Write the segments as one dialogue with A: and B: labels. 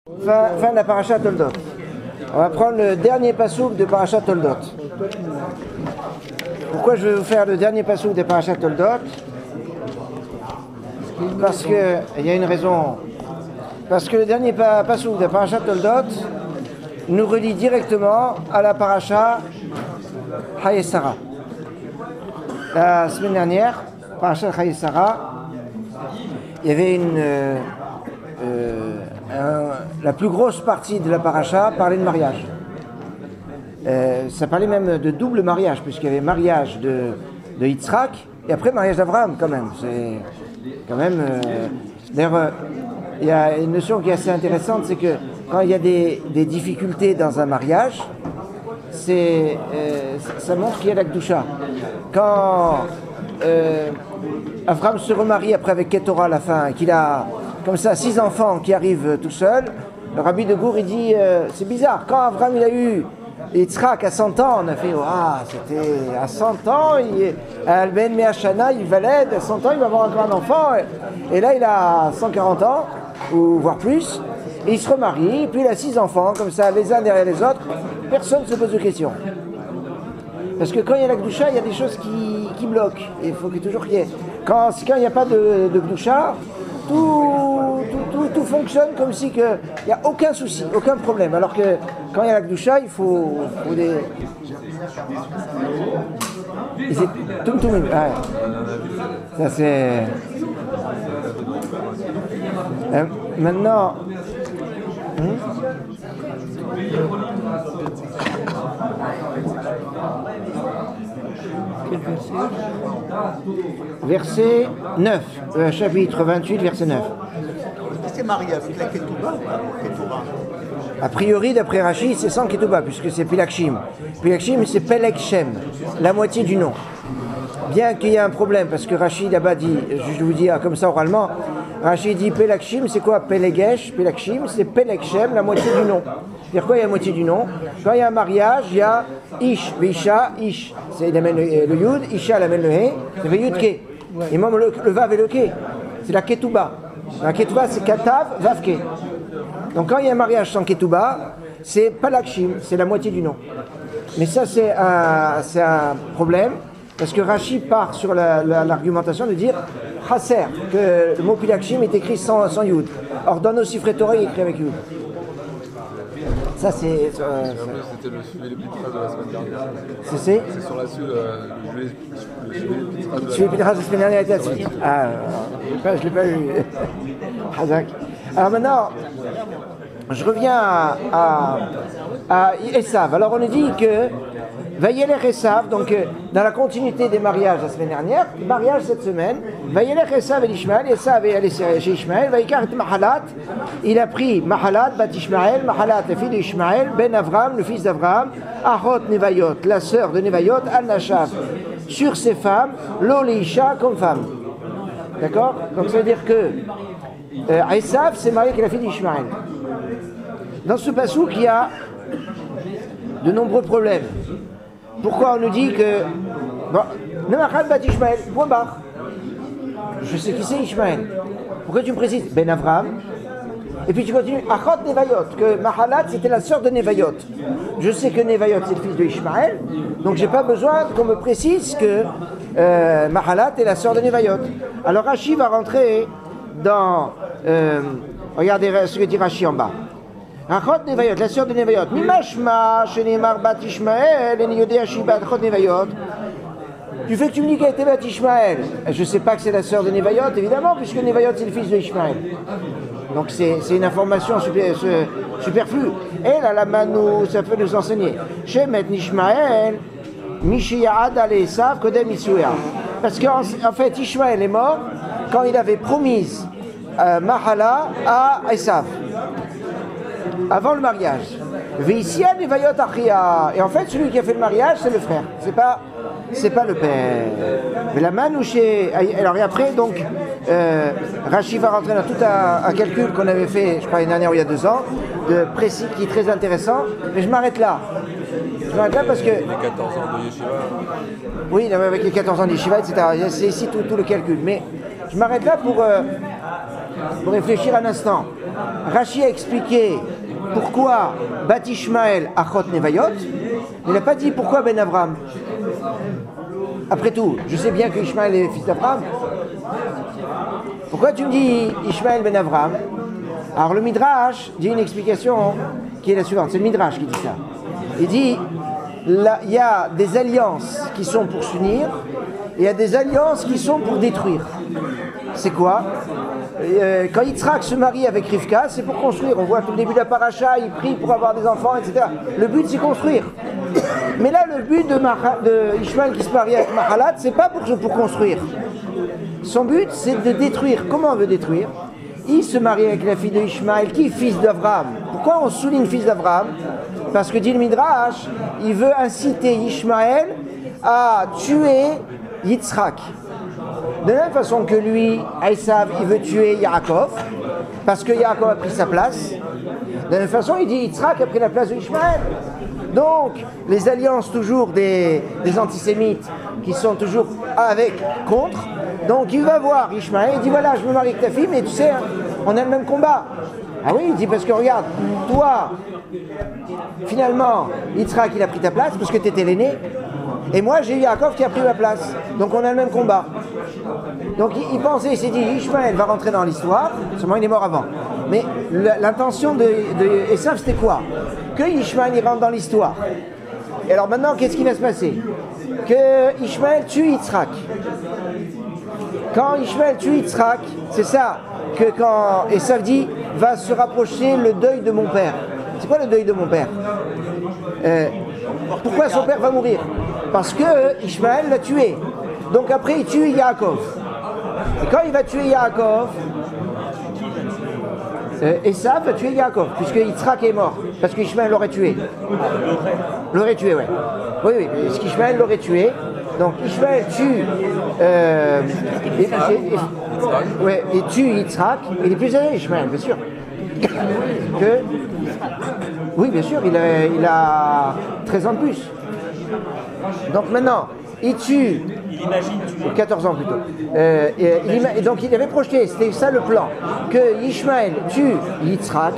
A: Fin de la Parashat Toldot. On va prendre le dernier pasouk de Parashat Toldot. Pourquoi je vais vous faire le dernier pasouk de Parashat Toldot? Parce que il y a une raison. Parce que le dernier pasouk de Parashat Toldot nous relie directement à la Parashat Chayei Sarah. La semaine dernière, Parashat Chayei Sarah, il y avait la plus grosse partie de la paracha parlait de mariage. Ça parlait même de double mariage, puisqu'il y avait mariage de Yitzhak et après mariage d'Abraham quand même. C'est quand même. D'ailleurs, il y a une notion qui est assez intéressante, c'est que quand il y a des difficultés dans un mariage, ça montre qu'il y a la Kedusha. Quand Abraham se remarie après avec Ketorah à la fin, qu'il a comme ça 6 enfants qui arrivent tout seuls, le rabbi de Gour il dit c'est bizarre, quand Abraham il a eu Yitzhak à 100 ans, on a fait c'était à 100 ans, Ben Meachana, il valide, à 100 ans il va avoir encore un enfant, et là il a 140 ans, ou voire plus, et il se remarie, et puis il a 6 enfants, comme ça les uns derrière les autres, personne ne se pose de questions. Parce que quand il y a la Kedusha, il y a des choses qui bloquent, et il faut que toujours qu'il y ait. Quand il n'y a pas de Kedusha, tout fonctionne comme si il n'y a aucun souci, aucun problème. Alors que quand il y a la Kedusha, il faut des... Et c'est tout. Ouais. Ça c'est... Maintenant... Verset 9, chapitre 28, verset 9.
B: Est-ce que c'est marié avec la Ketouba?
A: A priori, d'après Rashi, c'est sans Ketouba, puisque c'est Pilakshim. Pilakshim, c'est Pelek Shem, la moitié du nom. Bien qu'il y ait un problème, parce que Rashi là-bas dit, je vous dis comme ça oralement, Rashi dit Pelakshim, c'est quoi Pelegesh? Pelakshim, c'est Pelek Shem, la moitié du nom. C'est-à-dire quoi, il y a la moitié du nom? Quand il y a un mariage, il y a Ish, Visha, Ish. Il amène le Yud, Isha, il amène le He, c'est le Yud Ke. Et même le Vav et le Ke. C'est la Ketouba. La Ketouba, c'est Katav, Vav Ke. Donc quand il y a un mariage sans Ketouba, c'est Palakshim, c'est la moitié du nom. Mais ça, c'est un problème, parce que Rashi part sur l'argumentation de dire Chaser, que le mot Pilakshim est écrit sans Yud. Or, dans nos Sifrei Torah, il est écrit avec Yud. Ça, c'est...
C: C'était le suivi les Pitras de la semaine dernière.
A: C'est
C: sur la suite, le
A: suivi les Pitras de la semaine dernière était là-dessus. Ah, je ne l'ai pas eu. Hazak. Alors maintenant, je reviens à Esav. Alors on nous dit que Vayeler Esav, donc dans la continuité des mariages la semaine dernière, mariage cette semaine, Vayeler Esav et Ishmael, Esav est allé chez Ishmael, Vaikar et Mahalat, il a pris Mahalat, bat Ishmael, Mahalat, la fille d'Ishmael, Ben Avram, le fils d'Avram, Ahot Nevayot, la sœur de Nevayot, Al-Nashav, sur ses femmes, Lolisha comme femme. D'accord? Donc ça veut dire que Esav s'est marié avec la fille d'Ishmael. Dans ce pasouk, il y a de nombreux problèmes. Pourquoi on nous dit que Nemachal bat Ishmael, point barre. Je sais qui c'est Ishmael. Pourquoi tu me précises Ben Avram. Et puis tu continues Achot Nevayot, que Mahalat c'était la sœur de Nevayot. Je sais que Nevayot c'est le fils de Ishmael, donc j'ai pas besoin qu'on me précise que Mahalat est la sœur de Nevayot. Alors Rashi va rentrer dans regardez ce que dit Rashi en bas. Achot Nevayot, la sœur de Nevayot. Mimashma, Shenemar bat Ishmael, et Niyodea Shibat, Achot Nevayot. Du fait que tu me dis qu'elle était bat Ishmael, je ne sais pas que c'est la sœur de Nevayot, évidemment, puisque Nevayot c'est le fils de Ishmael. Donc c'est une information superflue. Et là, la Manou, ça peut nous enseigner. Shemet Ishmael, Mishiyaad al Esav, Kodem Isuya. Parce qu'en fait, Ishmael est mort quand il avait promis Mahala à Esav. Avant le mariage. Veisia Nevayot Achia. Et en fait, celui qui a fait le mariage, c'est le frère. C'est pas le père. Mais la manouché. Alors et après, donc, Rashi va rentrer dans tout un calcul qu'on avait fait, je crois, l'année dernière ou il y a 2 ans, de précis, qui est très intéressant. Mais je m'arrête là. Parce que.
C: Les 14 ans de Yeshiva.
A: Oui, avec les 14 ans de Yeshiva, etc. C'est ici tout le calcul. Mais je m'arrête là pour réfléchir un instant. Rashi a expliqué pourquoi Bat Ishmael Achot Nevayot, mais il n'a pas dit pourquoi Ben Avram. Après tout, je sais bien que Ishmael est fils d'Avram. Pourquoi tu me dis Ishmael Ben Avram? Alors le Midrash dit une explication qui est la suivante, c'est le Midrash qui dit ça. Il dit, il y a des alliances qui sont pour s'unir, et il y a des alliances qui sont pour détruire. C'est quoi? Quand Yitzhak se marie avec Rivka, c'est pour construire. On voit tout le début de la paracha, il prie pour avoir des enfants, etc. Le but, c'est construire. Mais là, le but de Ishmael qui se marie avec Mahalat, c'est pas pour construire. Son but, c'est de détruire. Comment on veut détruire? Il se marie avec la fille de Ishmael, qui est fils d'Avraham. Pourquoi on souligne fils d'Avraham? Parce que dit le Midrash, il veut inciter Ishmael à tuer Yitzhak. De la même façon que lui, Esav, il veut tuer Yaakov, parce que Yaakov a pris sa place. De la même façon, il dit Yitzhak a pris la place de Ishmael. Donc, les alliances toujours des antisémites qui sont toujours contre. Donc, il va voir Ishmael, il dit voilà, je me marie avec ta fille, mais tu sais, hein, on a le même combat. Ah oui, il dit parce que regarde, toi, finalement, Yitzhak, il a pris ta place parce que tu étais l'aîné. Et moi, j'ai eu Yaakov qui a pris ma place. Donc, on a le même combat. Donc, il pensait, il s'est dit, Ishmael va rentrer dans l'histoire. Seulement, il est mort avant. Mais l'intention de Esav, c'était quoi? Que Ishmael, il rentre dans l'histoire. Et alors maintenant, qu'est-ce qui va se passer? Que Ishmael tue Yitzhak. Quand Ishmael tue Yitzhak, c'est ça que quand Esav dit, va se rapprocher le deuil de mon père. C'est quoi le deuil de mon père? Pourquoi son père va mourir? Parce que Ishmael l'a tué. Donc après, il tue Yaakov. Et quand il va tuer Yaakov, Esav va tuer Yaakov, puisque Yitzhak est mort. Parce qu'Ishmael l'aurait tué. L'aurait tué, ouais. Oui, parce qu'Ishmael l'aurait tué. Donc Ishmael tue et tue Yitzhak. Il est plus âgé, Ishmael, bien sûr. Oui, bien sûr, il a 13 ans de plus. Donc maintenant, il tue. Il imagine tuer. 14 ans plutôt. Et donc il avait projeté, c'était ça le plan, que Ishmael tue Yitzhak.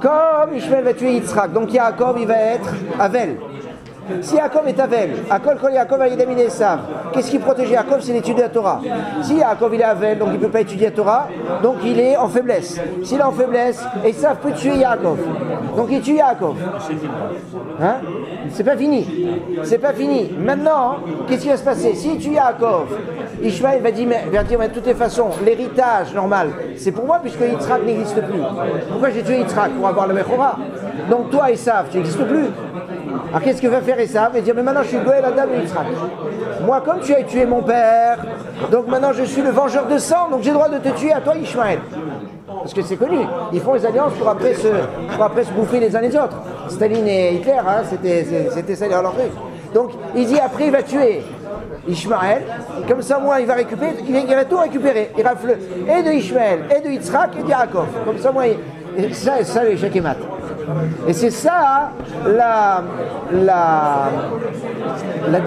A: Comme Ishmael va tuer Yitzhak, donc Yaakov il va être Avel. Si Yaakov est Avel, Akol Kol Yaakov a Yedamin Esav, qu'est-ce qui protège Yaakov? C'est l'étude de la Torah. Si Yaakov il est Avel, donc il ne peut pas étudier la Torah, donc il est en faiblesse. S'il est en faiblesse, Esav peut tuer Yaakov. Donc il tue Yaakov. Hein? C'est pas fini. C'est pas fini. Maintenant, qu'est-ce qui va se passer? S'il tue Yaakov, Ishmael va dire, mais de toutes les façons, l'héritage normal, c'est pour moi puisque Yitzhak n'existe plus. Pourquoi j'ai tué Yitzhak? Pour avoir le Mechora. Donc toi, Esav, tu n'existes plus. Alors qu'est-ce que va faire Esav? Il va dire, mais maintenant je suis Goël Adam et Yitzhak. Moi, comme tu as tué mon père, donc maintenant je suis le vengeur de sang, donc j'ai le droit de te tuer à toi, Ishmael. Parce que c'est connu, ils font les alliances pour après se bouffer les uns les autres. Staline et Hitler, hein, c'était ça leur truc. Donc il dit après il va tuer Ishmael, comme ça moi il va récupérer, il va tout récupérer. Il rafle et de Ishmael, et de Yitzhak, et de Yaakov. Comme ça moi, ça les Shekemat. Et c'est ça la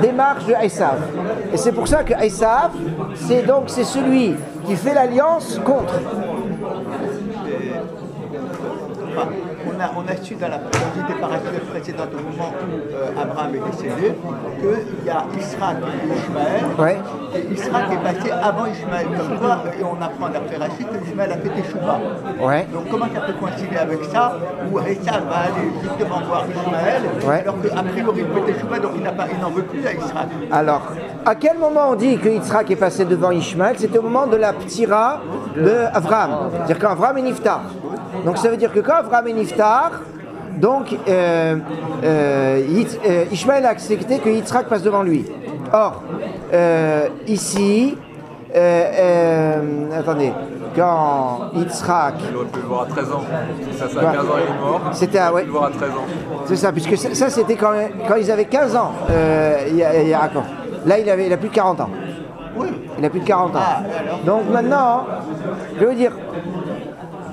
A: démarche de Esav. Et c'est pour ça que Esav, c'est celui qui fait l'alliance contre.
B: On a su dans une des parachutes précédentes, au moment où Abraham est décédé, qu'il y a Israël et Ishmaël. Ouais. Et Israël est passé avant Ishmaël. Comme quoi, et on apprend d'après Rachid que Ishmaël a fait Teshuvah. Ouais. Donc comment ça peut coïncider avec ça, où Esav va aller justement voir Ishmaël, ouais, alors qu'a priori il fait Teshuvah, donc il n'en veut plus à Israël.
A: Alors, à quel moment on dit que Yitzhak est passé devant Ishmaël? C'était au moment de la ptira de Avraham. C'est-à-dire quand Avraham est niftar. Donc ça veut dire que quand Avraham est niftar, donc Ishmaël a accepté que Yitzhak passe devant lui. Or, ici, attendez, quand Yitzhak...
C: Il aurait pu le voir à 13 ans. Ça à 15 ans, il est mort.
A: C'était
C: il aurait pu le voir à 13 ans.
A: C'est ça, puisque ça c'était quand ils avaient 15 ans, Yaakov. Là, il a plus de 40 ans. Oui. Il a plus de 40 ans. Donc maintenant, je veux dire...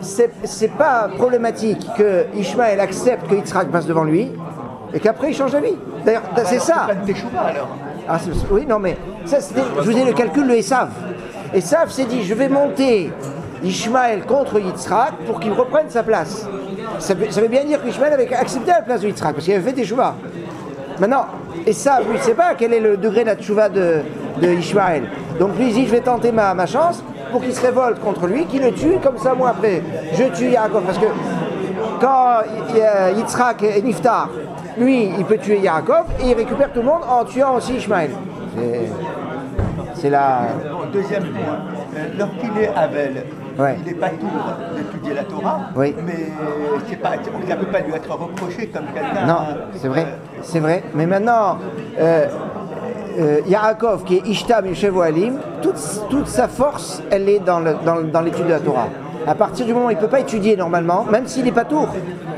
A: C'est pas problématique que Ishmaël accepte que Yitzhak passe devant lui et qu'après il change d'avis. D'ailleurs, c'est ça. Ah, oui, non, mais ça, je vous ai le calcul de Esav. Esav s'est dit, je vais monter Ishmaël contre Yitzhak pour qu'il reprenne sa place. Ça veut bien dire qu'Ishmaël avait accepté la place de Yitzhak parce qu'il avait fait teshuva. Maintenant, Esav, lui, il ne sait pas quel est le degré de la teshuva de Ishmaël. Donc lui, il dit, je vais tenter ma chance pour qu'il se révolte contre lui, qu'il le tue, comme ça, moi, après, je tue Yaakov. Parce que quand Yitzhak est Niftar, lui, il peut tuer Yaakov et il récupère tout le monde en tuant aussi Ishmaël. C'est la...
B: Deuxième point, lorsqu'il est Avel, il n'est pas tour d'étudier la Torah, mais ça ne peut pas lui être reproché comme quelqu'un...
A: Non, c'est vrai. Mais maintenant, Yaakov, qui est Ishtam Yoshev Ohalim, toute sa force, elle est dans l'étude de la Torah. À partir du moment où il ne peut pas étudier normalement, même s'il n'est pas tour,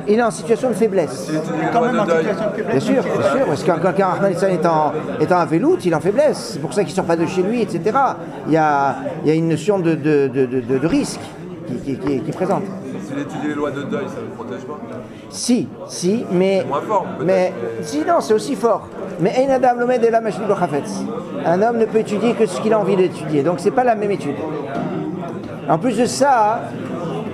A: il est en situation de faiblesse.
B: Il est quand même en situation de faiblesse.
A: Bien sûr, parce que quand Rahman Litzlan est en Avelout, il est en faiblesse. C'est pour ça qu'il ne sort pas de chez lui, etc. Il y a une notion de risque qui est présente.
C: S'il étudie les lois de deuil, ça ne le protège pas?
A: Si, mais...
C: C'est moins fort, peut-être.
A: Mais, si, non, c'est aussi fort. Mais Ein Adam Lomed Ela Mashli Bo Chafetz. Un homme ne peut étudier que ce qu'il a envie d'étudier. Donc c'est pas la même étude. En plus de ça,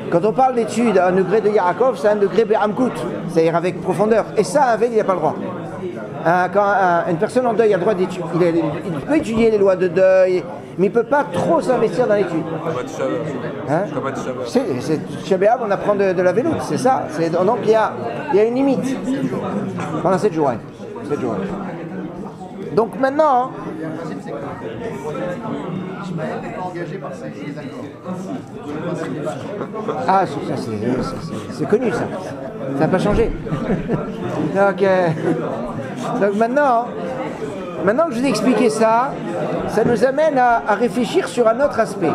A: quand on parle d'étude à un degré de Yaakov, c'est un degré Be'amkut, c'est-à-dire avec profondeur. Et ça, un Avel, il n'a pas le droit. Quand une personne en deuil a le droit d'étudier, il peut étudier les lois de deuil, mais il ne peut pas trop s'investir dans l'étude. Comme à Tisha B'Av. C'est Tisha B'Av, on apprend de la Veloute, c'est ça. Donc il y a une limite. Pendant 7 jours, 7 jours. Donc maintenant... Ah, ça c'est connu, ça. Ça n'a pas changé. Donc maintenant que je vous ai expliqué ça, ça nous amène à réfléchir sur un autre aspect.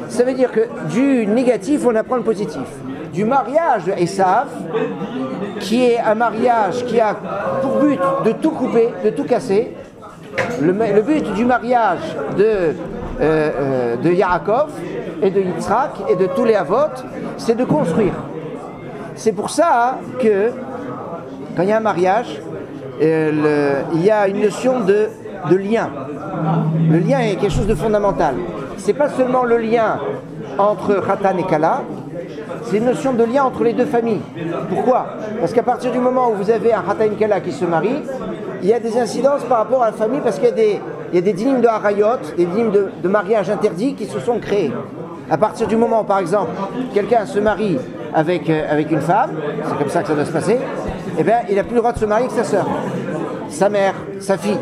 A: Ça veut dire que du négatif, on apprend le positif. Du mariage de Esav, qui est un mariage qui a pour but de tout couper, de tout casser. Le but du mariage de Yaakov et de Yitzhak et de tous les Avot, c'est de construire. C'est pour ça que quand il y a un mariage, il y a une notion de lien. Le lien est quelque chose de fondamental. C'est pas seulement le lien entre Khatan et Kala, c'est une notion de lien entre les deux familles. Pourquoi? Parce qu'à partir du moment où vous avez un Khatan et Kala qui se marient, il y a des incidences par rapport à la famille parce qu'il y a des dynimes de harayot, des dynimes de mariage interdits qui se sont créés. À partir du moment, par exemple, quelqu'un se marie avec une femme, c'est comme ça que ça doit se passer, eh bien, il n'a plus le droit de se marier avec sa sœur, sa mère, sa fille.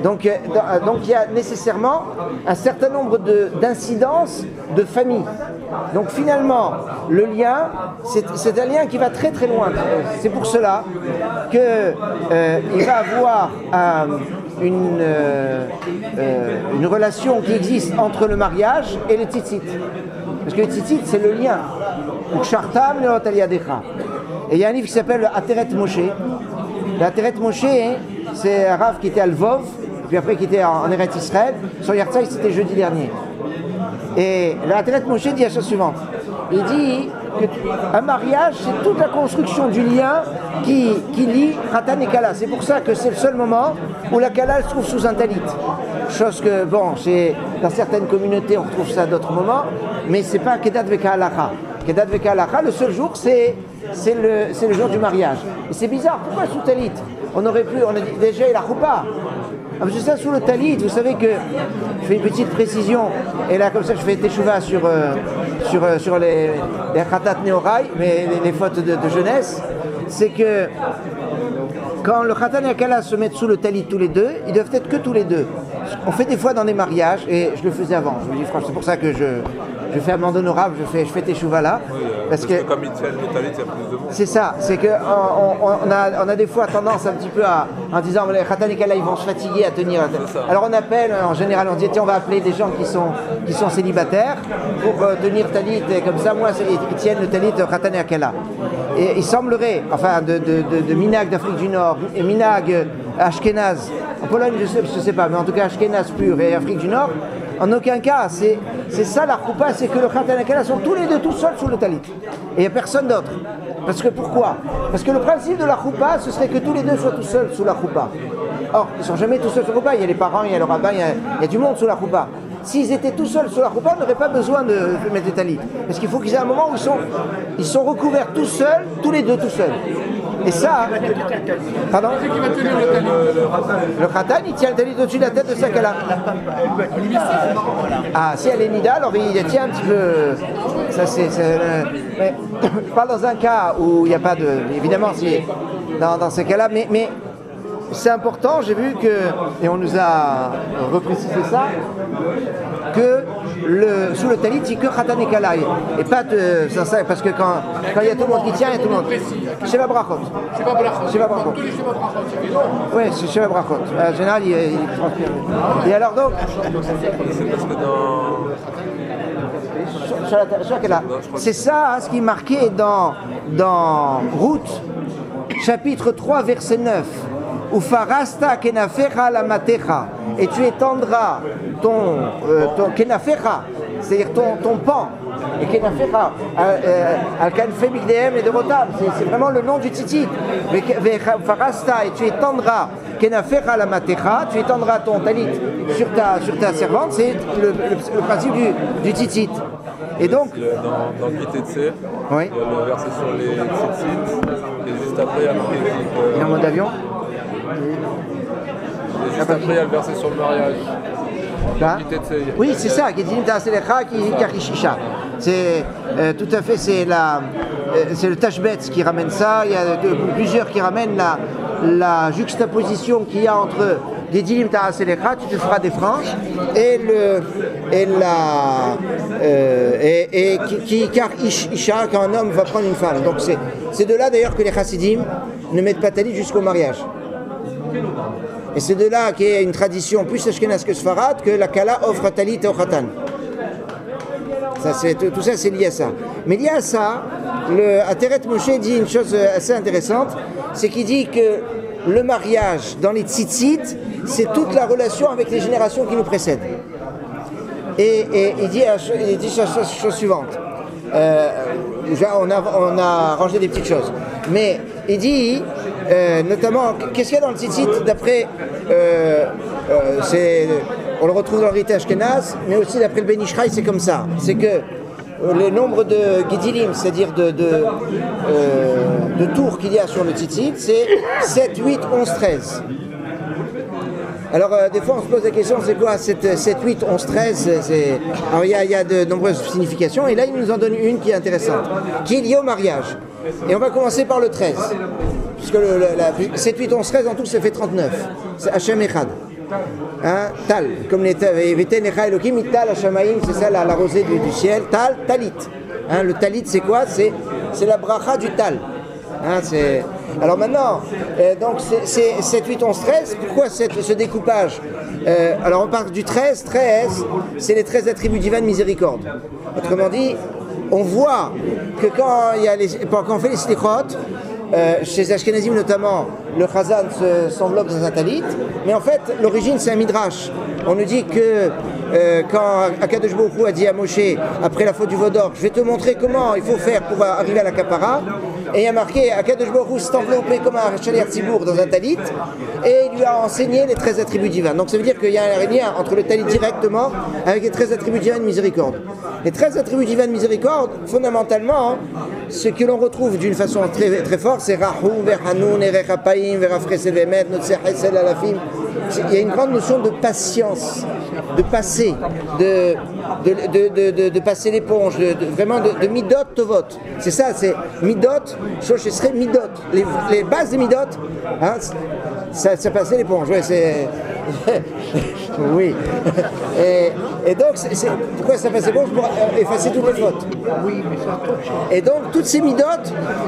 A: Donc il y a nécessairement un certain nombre d'incidences de famille. Donc finalement, le lien, c'est un lien qui va très très loin. C'est pour cela qu'il va avoir une relation qui existe entre le mariage et le tzitzit. Parce que le tzitzit, c'est le lien. Et il y a un livre qui s'appelle Ateret Moshe. L'Ateret Moshe, c'est un Rav qui était à Lvov, puis après qui était en Eretz Israël. Son Yartzai, c'était jeudi dernier. Et l'Ateret Moshe dit la chose suivante. Il dit qu'un mariage, c'est toute la construction du lien qui lie Khatan et Kala. C'est pour ça que c'est le seul moment où la Kala se trouve sous un talit. Chose que, bon, dans certaines communautés, on retrouve ça à d'autres moments, mais c'est pas Kedat Veka Halacha. Kedat Veka Halacha, le seul jour, c'est le jour du mariage. Et c'est bizarre, pourquoi sous talit? On a dit déjà il a choupa. Parce que ça, sous le talit, vous savez que je fais une petite précision, et là, comme ça, je fais teshuva sur les khatat neorai, mais les fautes de jeunesse, c'est que quand le khatan et la kala se mettent sous le talit tous les deux, ils doivent être que tous les deux. On fait des fois dans des mariages, et je le faisais avant, je me dis franchement, c'est pour ça que je fais amende honorable, je fais teshuva là.
C: Oui, parce que comme il te fait le talit, il y a plus de monde.
A: C'est ça, c'est qu'on a des fois tendance un petit peu en disant les khatan et kala ils vont se fatiguer à tenir. Alors on appelle, en général on dit tiens on va appeler des gens qui sont célibataires pour tenir talit, et comme ça moi ils tiennent le talit khatan et kala. Et il semblerait, enfin de minag d'Afrique du Nord et minag ashkénaz, en Pologne je sais pas, mais en tout cas ashkénaz pur et Afrique du Nord, en aucun cas, c'est ça la choupa, c'est que le khatan et la kala sont tous les deux tout seuls sous le talit. Et il n'y a personne d'autre. Parce que pourquoi? Parce que le principe de la choupa, ce serait que tous les deux soient tout seuls sous la choupa. Or, ils ne sont jamais tout seuls sous la choupa, il y a les parents, il y a le rabbin, il y a du monde sous la choupa. s'ils étaient tout seuls sur la roupa, on n'aurait pas besoin de mettre des talit. Parce qu'il faut qu'ils aient un moment où ils sont recouverts tout seuls, tous les deux tout seuls. Et ça, pardon, le khatan, il tient le talit au-dessus de la tête de sa kala. Ah, si elle est nida, alors il tient un petit peu. Ça, mais je parle dans un cas où il n'y a pas de. Évidemment, c'est dans ces cas-là, mais c'est important, j'ai vu que, et on nous a reprécisé ça, que sous le talit, c'est que khatan et kala. Et pas de. Ça, parce que quand il y a tout le monde qui tient, il y a tout le monde. Sheva brachot. Sheva brachot. Oui, c'est Sheva brachot. En général, il transpire. Et alors donc.
C: C'est parce que
A: c'est ça, hein, ce qui est marqué dans Ruth, chapitre 3, verset 9. Ufarasta kenafecha la matecha, et tu étendras ton kenafecha, c'est-à-dire ton pan, et kenafecha al kanfe migdehem et de rotam, c'est vraiment le nom du tzitzit. Ufarasta, et tu étendras kenafecha la matecha, tu étendras ton talit sur ta servante, c'est le principe du tzitzit. Et donc,
C: dans Kitetse,
A: oui.
C: il y a le verset sur les tzitzit, et juste après, il y a
A: il est en mode avion.
C: Et juste après, il y a le verset sur le mariage.
A: Là. Oui, c'est ça, c'est tout à fait, c'est le Tashbetz qui ramène ça. Il y a plusieurs qui ramènent la juxtaposition qu'il y a entre des dilim ta'aselecha, tu te feras des franges, car isha, quand un homme va prendre une femme. Donc c'est de là d'ailleurs que les chassidim ne mettent pas talit jusqu'au mariage. Et c'est de là qu'il y a une tradition plus ashkenaz que sfarad que la kala offre talit au khatan. Tout ça c'est lié à ça. Mais lié à ça, le Ateret Moshe dit une chose assez intéressante, c'est qu'il dit que le mariage dans les tzitzit, c'est toute la relation avec les générations qui nous précèdent. Et il dit la chose suivante. On a rangé des petites choses. Mais il dit, notamment, qu'est-ce qu'il y a dans le tzitzit d'après, on le retrouve dans le rite ashkenaz, mais aussi d'après le Ben Ish Chai, c'est comme ça. C'est que le nombre de gidilim, c'est-à-dire de tours qu'il y a sur le tzitzit, c'est 7, 8, 11, 13. Alors, des fois, on se pose la question, c'est quoi 7, 8, 11, 13 Alors, il y a de nombreuses significations, et là, il nous en donne une qui est intéressante, qui est liée au mariage. Et on va commencer par le 13, puisque 7, 8, 11, 13, en tout, ça fait 39. C'est Hashem Echad. Hein, Tal, comme les Veten Echa Elohim, Tal Hashamaim, c'est ça la rosée du ciel. Tal, Talit. Hein, le Talit, c'est quoi? C'est la bracha du Tal. Hein, alors maintenant, donc c'est 7, 8, 11, 13. Pourquoi ce découpage? Alors on parle du 13, c'est les 13 attributs divins de miséricorde. Autrement dit, on voit que quand on fait les slichot, chez les Ashkenazim notamment, le chazan s'enveloppe dans un talit, mais en fait, l'origine c'est un midrash. On nous dit que quand Akadosh Baruch Hu a dit à Moshe, après la faute du veau d'or, je vais te montrer comment il faut faire pour arriver à la kapara, et il y a marqué, Akadosh Baruch Hu s'est enveloppé comme un chalier tzibour dans un talit, et il lui a enseigné les 13 attributs divins. Donc ça veut dire qu'il y a un lien entre le talit directement avec les 13 attributs divins de miséricorde. Les 13 attributs divins de miséricorde, fondamentalement, ce que l'on retrouve d'une façon très, très forte, c'est Rahou, Verhanoun, Erechapaim, Verafresel Vemet, Notseh Hesel Alafim. Il y a une grande notion de patience, de passer, de passer l'éponge, vraiment de midot tovot. C'est ça, c'est midot, ce serait midot. Les bases des midot, hein, ça passait l'éponge. Ouais, c'est oui. Et donc, pourquoi ça passe l'éponge? Pour effacer toutes les fautes. Et donc, toutes ces midot,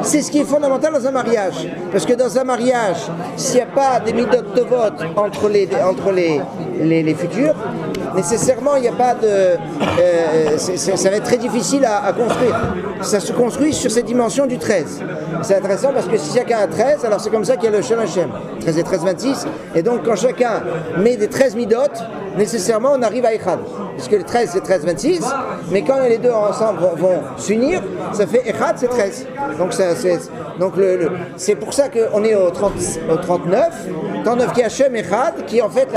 A: c'est ce qui est fondamental dans un mariage. Parce que dans un mariage, s'il n'y a pas des midot tovot entre les futurs, nécessairement, il n'y a pas de... ça va être très difficile à construire. Ça se construit sur cette dimension du 13. C'est intéressant parce que si chacun a 13, alors c'est comme ça qu'il y a le Shem Hashem. 13 et 13, 26. Et donc, quand chacun met des 13 midot, nécessairement on arrive à Echad. Puisque le 13 c'est 13-26, mais quand les deux ensemble vont s'unir, ça fait Echad, c'est 13. Donc c'est pour ça qu'on est au 39 qui est Hachem Echad, qui est en fait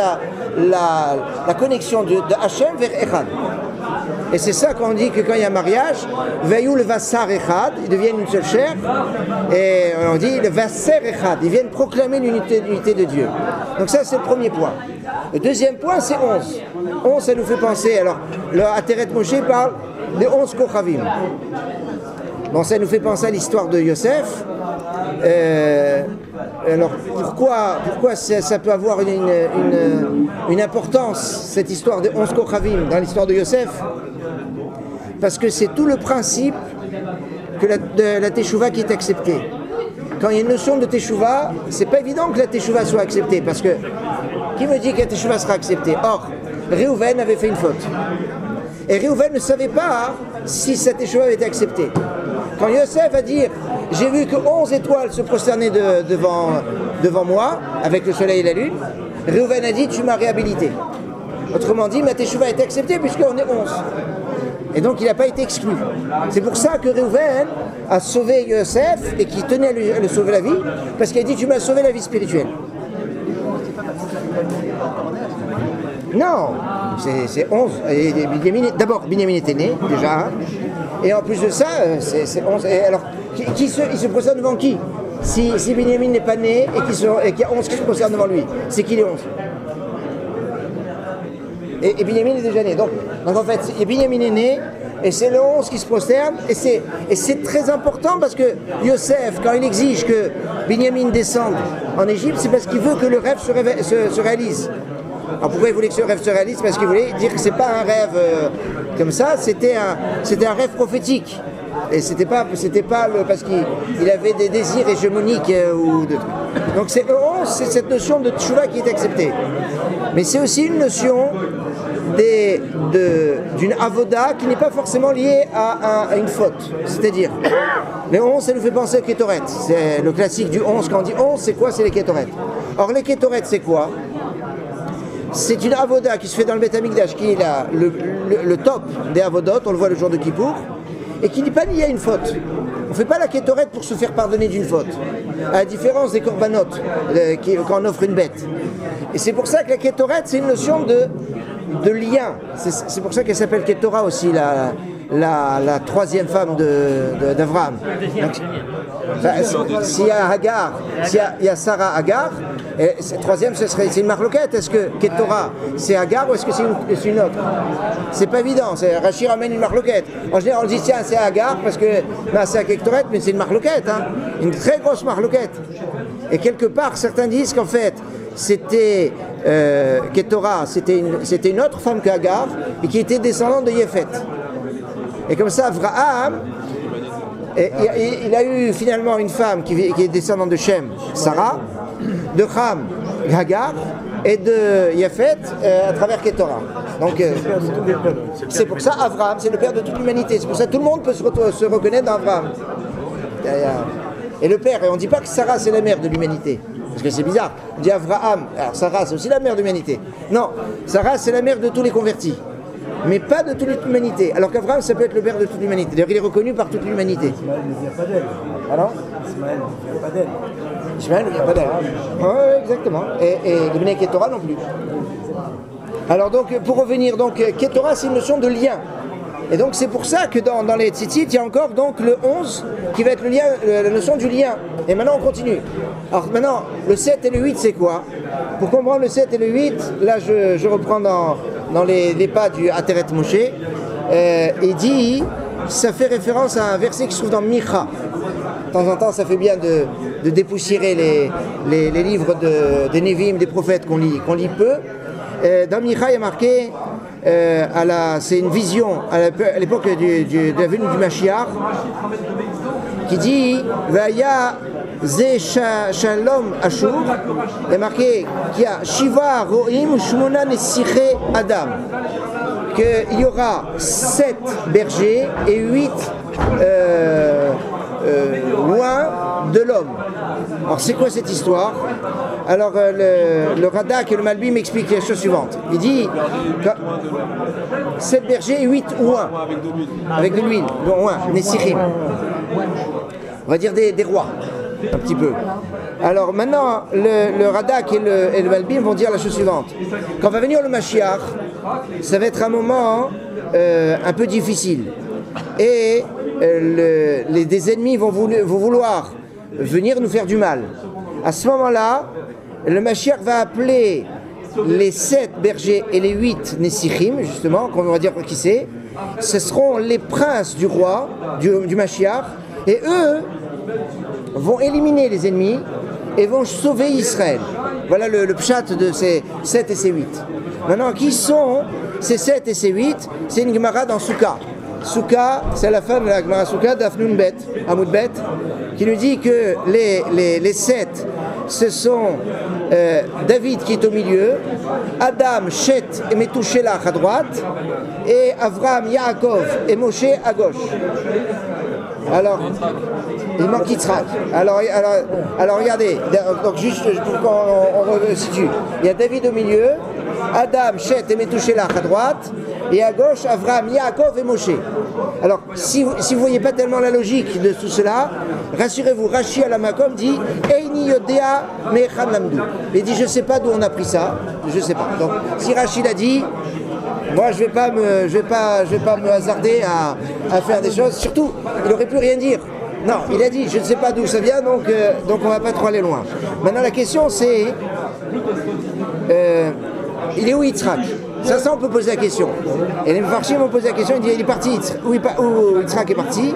A: la connexion de Hachem vers Echad. Et c'est ça qu'on dit que quand il y a un mariage, Veillou le Vassar Echad, ils deviennent une seule chair, et on dit le Vasser Echad, ils viennent proclamer l'unité de Dieu. Donc ça c'est le premier point. Le deuxième point c'est 11. 11 ça nous fait penser, alors le Ateret Moshe parle des 11 Kochavim. Bon, ça nous fait penser à l'histoire de Yosef. Alors pourquoi ça peut avoir une importance, cette histoire des 11 Kochavim dans l'histoire de Yosef? Parce que c'est tout le principe que la Teshuvah qui est acceptée. Quand il y a une notion de Teshuvah, c'est pas évident que la Teshuvah soit acceptée, parce que qui me dit que la Teshuvah sera acceptée? Or, Réhouven avait fait une faute. Et Réhouven ne savait pas si sa Teshuvah avait été acceptée. Quand Yosef va dire « J'ai vu que 11 étoiles se prosternaient devant moi, avec le soleil et la lune », Réhouven a dit « Tu m'as réhabilité ». Autrement dit, ma Teshuvah a été acceptée puisqu'on est 11. Et donc il n'a pas été exclu. C'est pour ça que Réhouven a sauvé Yosef et qui tenait à lui sauver la vie, parce qu'il a dit « Tu m'as sauvé la vie spirituelle ». Non, c'est 11. D'abord, Binyamin était né, déjà. Et en plus de ça, c'est 11. Et alors, il se procède devant qui? Si Binyamin n'est pas né et qu'il y a 11 qui se procèdent devant lui, c'est qui les 11? Et Binyamin est déjà né. Donc en fait, Binyamin est né, et c'est le 11 qui se prosterne. Et c'est très important parce que Yosef, quand il exige que Binyamin descende en Égypte, c'est parce qu'il veut que le rêve se réalise. Alors pourquoi il voulait que ce rêve se réalise? Parce qu'il voulait dire que c'est pas un rêve comme ça, c'était un rêve prophétique. Et c'était pas parce qu'il avait des désirs hégémoniques ou de trucs. Donc c'est 11, c'est cette notion de tchouva qui est acceptée. Mais c'est aussi une notion d'une avoda qui n'est pas forcément liée à une faute. C'est-à-dire, les 11, ça nous fait penser au Kétoret. C'est le classique du 11. Quand on dit 11, c'est quoi? C'est les Kétoret. Or, les Kétoret, c'est quoi? C'est une avoda qui se fait dans le Beth Amikdash, qui est le top des avodot, on le voit le jour de Kippour, et qui n'est pas lié à une faute. On ne fait pas la kétoret pour se faire pardonner d'une faute, à la différence des korbanot, quand on offre une bête. Et c'est pour ça que la kétoret, c'est une notion de lien. C'est pour ça qu'elle s'appelle Kétora aussi, la troisième femme d'Avraham. S'il y a Hagar, s'il y a Sarah Hagar, et troisième, c'est une marloquette. Est-ce que Kétora, c'est Hagar ou est-ce que c'est une autre? C'est pas évident. Rachid ramène une marloquette. En général, on dit tiens, c'est Hagar parce que c'est à Kétoret, mais c'est une marloquette, hein, une très grosse marloquette. Et quelque part, certains disent qu'en fait, c'était Kétora, c'était une autre femme que Hagar et qui était descendante de Yéphet. Et comme ça, Avraham, il a eu finalement une femme qui est descendante de Shem, Sarah, de Ham, Hagar, et de Yéphet à travers Kétora. Donc c'est pour ça Avraham, c'est le père de toute l'humanité. C'est pour ça que tout le monde peut se reconnaître dans Avraham. Et le père, et on ne dit pas que Sarah c'est la mère de l'humanité. Parce que c'est bizarre. On dit Avraham, alors Sarah c'est aussi la mère de l'humanité. Non, Sarah c'est la mère de tous les convertis. Mais pas de toute l'humanité. Alors qu'Avraham, ça peut être le père de toute l'humanité. D'ailleurs, il est reconnu par toute l'humanité.
D: Ismaël ne vient pas d'elle.
A: Alors
D: Ismaël ne vient pas d'elle.
A: Ismaël ne vient pas d'elle. Oui, exactement. Et le Bnei Kétora non plus. Alors donc, pour revenir, donc Kétora, c'est une notion de lien. Et donc c'est pour ça que dans les tzitzit, il y a encore donc le 11 qui va être le lien, la notion du lien. Et maintenant on continue. Alors maintenant, le 7 et le 8 c'est quoi? Pour comprendre le 7 et le 8, là je reprends dans les pas du Ateret Moshe, il dit, ça fait référence à un verset qui se trouve dans Micha. De temps en temps ça fait bien de dépoussiérer les livres des Névim, des prophètes qu'on lit peu. Dans Micha il y a marqué, c'est une vision à l'époque de la venue du Mashiach qui dit Vaya Ze Shalom Ashur. Il y a marqué qu'il y a Shiva Roim Shmona Nesiche Adam, qu'il y aura 7 bergers et 8 loin de l'homme. Alors c'est quoi cette histoire? Alors le Radak et le Malbim m'expliquent la chose suivante. Il dit 7 bergers, 8 ou 1 avec de l'huile, dont 1, Nessirim. On va dire des rois, un petit peu. Alors maintenant, le Radak et le Malbim vont dire la chose suivante. Quand va venir le Mashiach, ça va être un moment un peu difficile. Et des ennemis vont vouloir venir nous faire du mal. À ce moment-là, le Mashiach va appeler les 7 bergers et les 8 Nessirim, justement, qu'on va dire qui c'est. Ce seront les princes du roi, du Mashiach, et eux vont éliminer les ennemis et vont sauver Israël. Voilà le pshat de ces 7 et ces 8. Maintenant, qui sont ces 7 et ces 8? C'est une Gemara dans Souka. Souka, c'est la fin de la Gemara Souka d'Afnun Bet, Hamoud Bet, qui nous dit que les 7, ce sont David qui est au milieu, Adam, Shet et Metouchelach à droite, et Avraham, Yaakov et Moshe à gauche. Alors, il manque Yitzhak. Alors regardez, donc juste pour qu'on resitue. Il y a David au milieu, Adam, Shet et Metouchelach à droite, et à gauche, Avraham, Yaakov et Moshe. Alors, si vous ne voyez pas tellement la logique de tout cela, rassurez-vous, Rashi Alamakom dit Eini Yodea Mechan Lamdu. Il dit je ne sais pas d'où on a pris ça, je ne sais pas. Donc, si Rashi l'a dit, moi je vais pas me hasarder à faire des choses. Surtout, il aurait pu rien dire. Non, il a dit je ne sais pas d'où ça vient, donc on ne va pas trop aller loin. Maintenant la question c'est il est où Yitzhak? Ça on peut poser la question. Et les Mefarshim ont posé la question, ils disent il est parti, où Yitzhak est parti?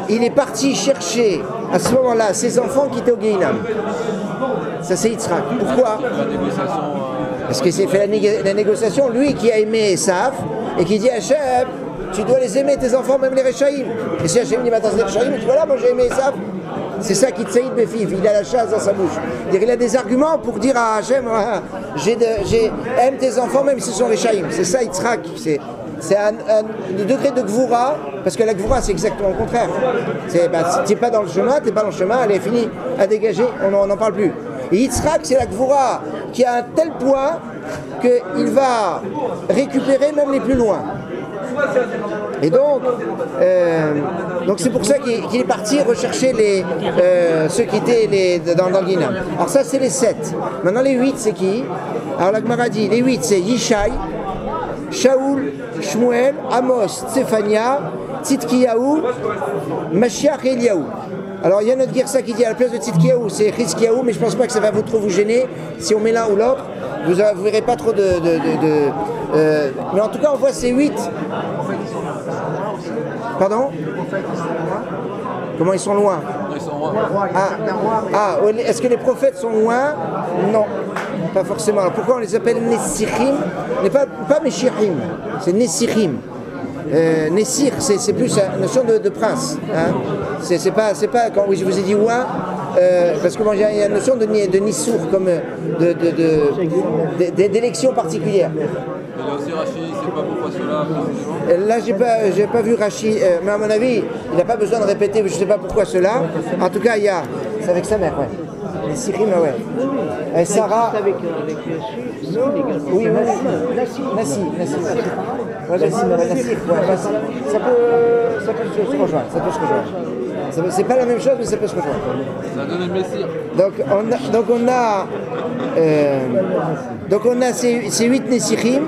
A: Il est parti chercher à ce moment-là ses enfants qui étaient au Gehinam. Ça c'est Yitzhak. Pourquoi? Parce que c'est fait la négociation, lui qui a aimé Esav et qui dit à Hachem, tu dois les aimer tes enfants, même les Rechaïm. Et si Hachem dit maintenant les Rechaïm, tu vois là, moi j'ai aimé Esav. C'est ça qui tsaïd Befiv, il a la chasse dans sa bouche. Il a des arguments pour dire à Hachem, aime tes enfants même si ce sont Rechaïm. C'est ça Yitzhak, c'est un degré de Gvoura, parce que la Gvoura c'est exactement le contraire. Si tu n'es pas dans le chemin, tu n'es pas dans le chemin, elle est finie à dégager, on n'en parle plus. Et Yitzhak c'est la Gvoura qui a un tel poids qu'il va récupérer même les plus loin. Et donc c'est pour ça qu'il est parti rechercher ceux qui étaient dans le Guinam. Alors ça c'est les 7. Maintenant les 8 c'est qui? Alors la Gemara dit les 8 c'est Yishai, Shaoul, Shmuel, Amos, Tsephania, Tzidkiyahu, Mashiach et Eliyahu. Alors il y a notre Gersa qui dit à la place de Tzidkiyahu c'est Chizkiyahu, mais je pense pas que ça va trop vous gêner si on met l'un ou l'autre. Vous ne verrez pas trop mais en tout cas on voit ces 8. Pardon? Comment ils sont loin?
C: Ils sont loin.
A: Est-ce que les prophètes sont loin? Non, pas forcément. Alors pourquoi on les appelle Nessirim? Pas Meshirim, c'est Nessirim. Nessir, c'est plus une notion de prince. Hein. C'est pas quand je vous ai dit ouin, parce que il y a une notion de Nissour, comme d'élection particulière.
C: Il y a aussi Rashi, c'est pas pourquoi cela.
A: Là, j'ai pas vu Rashi, mais à mon avis, il n'a pas besoin de répéter, je sais pas pourquoi cela. En tout cas, c'est avec sa mère, ouais. Les Sirim, ouais. Et Sarah.
E: Avec
A: oui, Nassi. Ça peut se rejoindre. C'est pas la même chose, mais ça peut se rejoindre.
C: Ça donne le Messire.
A: Donc on a ces 8 Nessirim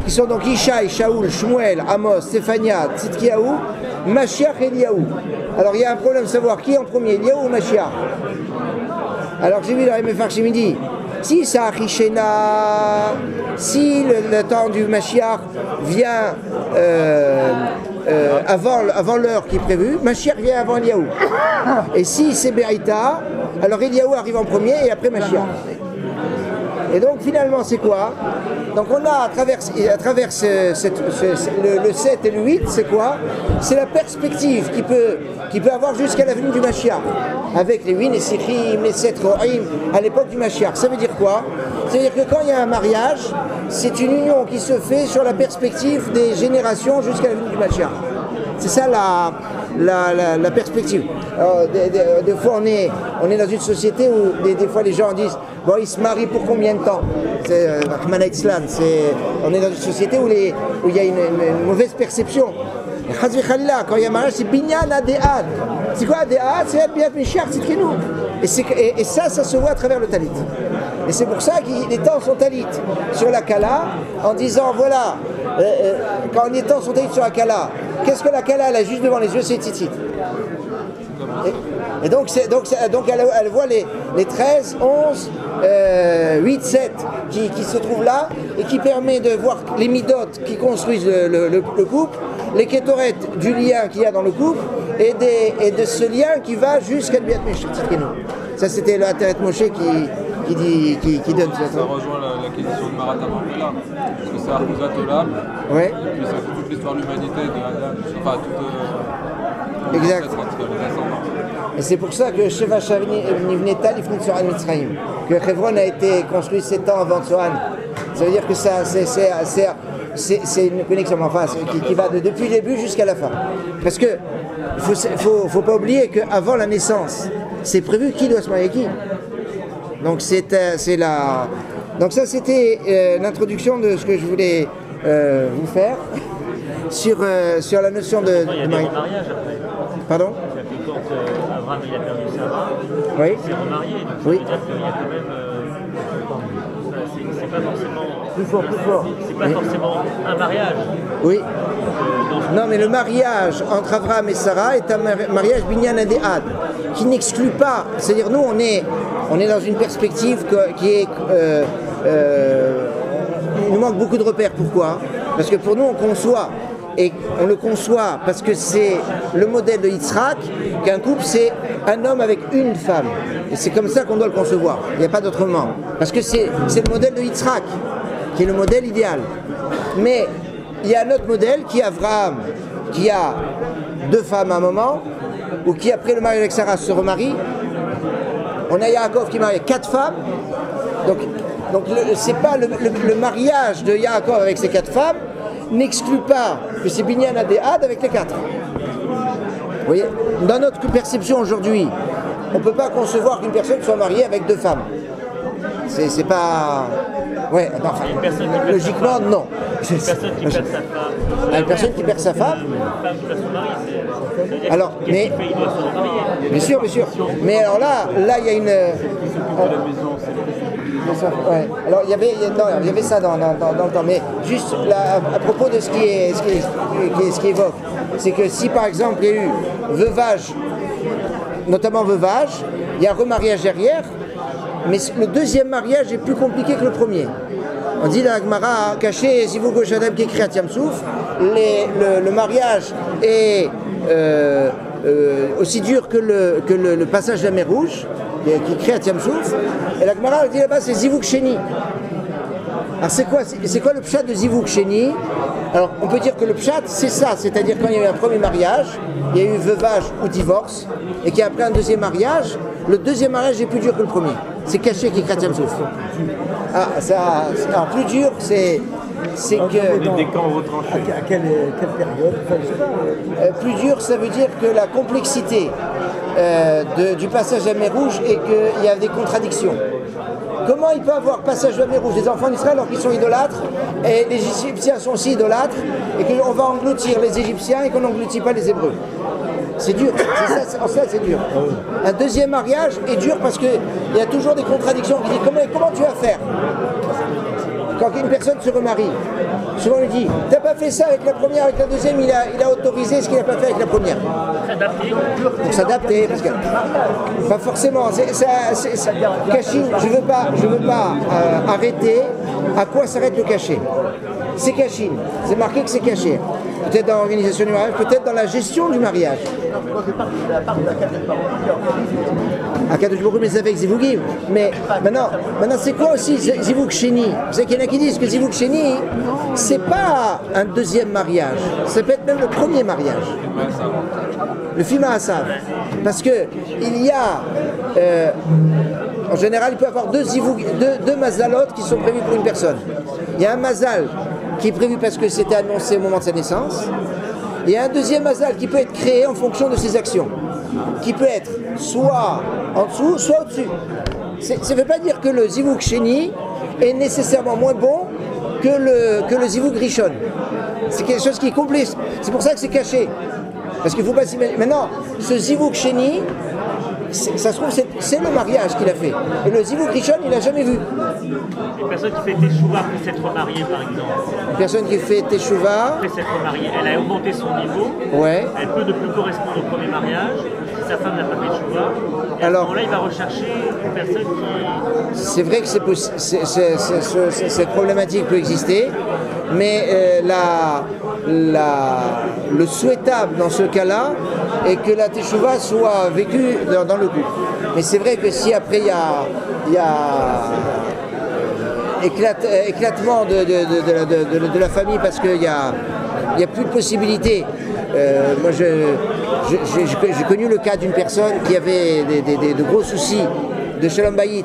A: qui sont donc Ishaï, Shaoul, Shmuel, Amos, Stéphania, Tzidkiyahu, Mashiach et Eliyahu. Alors il y a un problème de savoir qui est en premier, Eliyahu ou Mashiach. Alors j'ai vu dans les Mefarshim, il dit si ça Achishena, si le temps du Mashiach vient avant l'heure qui est prévue, Mashiach vient avant Eliyahu. Et si c'est Be'aïta, alors Eliyahu arrive en premier et après Mashiach. Et donc finalement c'est quoi? Donc on a à travers le 7 et le 8, c'est quoi? C'est la perspective qui peut avoir jusqu'à la venue du Mashiach. Avec les 8 Nessirim, les 7 Ro'im, à l'époque du Mashiach. Ça veut dire quoi? Ça veut dire que quand il y a un mariage, c'est une union qui se fait sur la perspective des générations jusqu'à la venue du Mashiach. C'est ça la perspective. Alors, des fois, on est dans une société où des fois les gens disent bon, ils se marient pour combien de temps? C'est Rahman Islam. On est dans une société où il y a une mauvaise perception. Et Khazvi Khalila, quand il y a mariage, c'est Binyan Adéad. C'est quoi Adéad? C'est Adbiat Mishar, c'est Trinou. Et ça se voit à travers le talit. Et c'est pour ça que les temps sont talit sur la Kala, en disant voilà, quand les temps sont talit sur la Kala, qu'est-ce que la Kala elle a juste devant les yeux? C'est Tzitzit. Et donc elle voit les 13, 11, 8, 7 qui se trouvent là et qui permet de voir les midotes qui construisent le couple, les kétorettes du lien qu'il y a dans le couple et de ce lien qui va jusqu'à Biat Meshach. Ça c'était le Ateret Moshe qui donne ça.
C: Ça rejoint l'acquisition de Marat Amorphela, parce que c'est Arkhuzat Olam,
A: ouais.
C: Et puis ça fait toute l'histoire de l'humanité, de Adam, enfin toute
A: exact.
C: Les ascendants.
A: Et c'est pour ça que Sheva Nivneta Lifnit Sohan Mitzrayim, que Hebron a été construit 7 ans avant Sohan. Ça veut dire que ça, c'est une connexion en face qui va depuis le début jusqu'à la fin. Parce que faut pas oublier qu'avant la naissance, c'est prévu qui doit se marier qui. Donc c'est la. Donc ça c'était l'introduction de ce que je voulais vous faire sur la notion de mariage. Pardon?
E: Quand Abraham il a perdu Sarah,
A: oui.
E: il s'est remarié. Donc
A: oui.
E: Ça veut dire qu'il y a quand même. C'est pas forcément.
A: Plus fort.
E: C'est pas forcément un mariage.
A: Oui. Non, mais le mariage entre Abraham et Sarah est un mariage binyan adéad, qui n'exclut pas. C'est-à-dire, nous, on est dans une perspective qui est. Il nous manque beaucoup de repères. Pourquoi? Parce que pour nous, on conçoit. Et on le conçoit parce que c'est le modèle de Yitzhak, qu'un couple c'est un homme avec une femme. Et c'est comme ça qu'on doit le concevoir. Il n'y a pas d'autrement. Parce que c'est le modèle de Yitzhak, qui est le modèle idéal. Mais il y a un autre modèle qui est Abraham, qui a 2 femmes à un moment, ou qui après le mariage avec Sarah se remarie. On a Yaakov qui marie 4 femmes. Donc c'est pas le mariage de Yaakov avec ces 4 femmes n'exclut pas que c'est Binyan Adéad avec les 4. Vous voyez, dans notre perception aujourd'hui, on ne peut pas concevoir qu'une personne soit mariée avec 2 femmes. C'est pas. Ouais, enfin, logiquement, non.
E: Une personne qui perd sa femme.
A: Une personne qui perd sa femme.
E: Une femme qui perd son mari, c'est.
A: Alors, mais.
E: Il doit se remarier.
A: Bien sûr. Mais alors là, il y a une. Ouais. Alors il y avait ça dans le temps, mais juste là, à propos de ce qui évoque, c'est que si par exemple il y a eu veuvage, notamment veuvage, il y a remariage derrière, mais le deuxième mariage est plus compliqué que le premier. On dit dans la Gemara, caché Zivou Goshadam qui écrit à Tiamsouf, le mariage est aussi dur que le passage de la mer Rouge, qui crée à Tiamsouf, et la Gemara dit là-bas c'est Zivuk Sheni. Alors c'est quoi le pshat de Zivuk Sheni? Alors on peut dire que le pshat c'est ça, c'est-à-dire quand il y a eu un premier mariage, il y a eu veuvage ou divorce, et qu'il y a après un deuxième mariage, le deuxième mariage est plus dur que le premier. C'est caché qui crée à Tiamsouf. Alors plus dur c'est que.
D: Des camps retranchés. À quelle période? Enfin, je sais pas.
A: Plus dur, ça veut dire que la complexité du passage à la mer Rouge et qu'il y a des contradictions. Comment il peut avoir passage de la mer Rouge des enfants d'Israël alors qu'ils sont idolâtres et les Égyptiens sont aussi idolâtres et qu'on va engloutir les Égyptiens et qu'on n'engloutit pas les Hébreux? C'est dur, en ça c'est dur. Un deuxième mariage est dur parce qu'il y a toujours des contradictions qui disent comment tu vas faire quand une personne se remarie? Souvent on lui dit, t'as pas fait ça avec la première, avec la deuxième, il a autorisé ce qu'il n'a pas fait avec la première. Pour s'adapter, parce que pas forcément. Cachine, je veux pas arrêter à quoi s'arrête le cachet. C'est cachine, c'est marqué que c'est caché. Peut-être dans l'organisation du mariage, peut-être dans la gestion du mariage. Akadosh Baruch Hu mais avec Zivugim. Mais maintenant c'est quoi aussi Zivug Sheni? Vous savez qu'il y en a qui disent que Zivug Sheni, c'est pas un deuxième mariage. Ça peut être même le premier mariage. Le film à Assav. Parce que il y a, en général, il peut y avoir deux mazalot qui sont prévus pour une personne. Il y a un mazal qui est prévu parce que c'était annoncé au moment de sa naissance. Il y a un deuxième mazal qui peut être créé en fonction de ses actions, qui peut être soit en dessous, soit au-dessus. Ça ne veut pas dire que le Zivug Sheni est nécessairement moins bon que le Zivug Rishon. C'est quelque chose qui est complet. C'est pour ça que c'est caché. Parce qu'il ne faut pas s'imaginer. Maintenant, ce Zivug Sheni, ça se trouve, c'est le mariage qu'il a fait. Et le Zivug Rishon, il n'a jamais vu.
E: Une personne qui fait Teshuvah après s'être mariée, par exemple.
A: Une personne qui fait Teshuvah.
E: Après s'être mariée, elle a augmenté son niveau.
A: Ouais.
E: Elle peut ne plus correspondre au premier mariage. Si sa femme n'a pas fait Teshuvah, et à ce moment-là, il va rechercher une personne qui...
A: C'est vrai que cette problématique peut exister, mais le souhaitable dans ce cas-là est que la Teshuvah soit vécue dans le couple. Mais c'est vrai que si après il y a éclatement de la famille parce qu'il y a plus de possibilités. Moi, j'ai connu le cas d'une personne qui avait de gros soucis de Shalom Bayit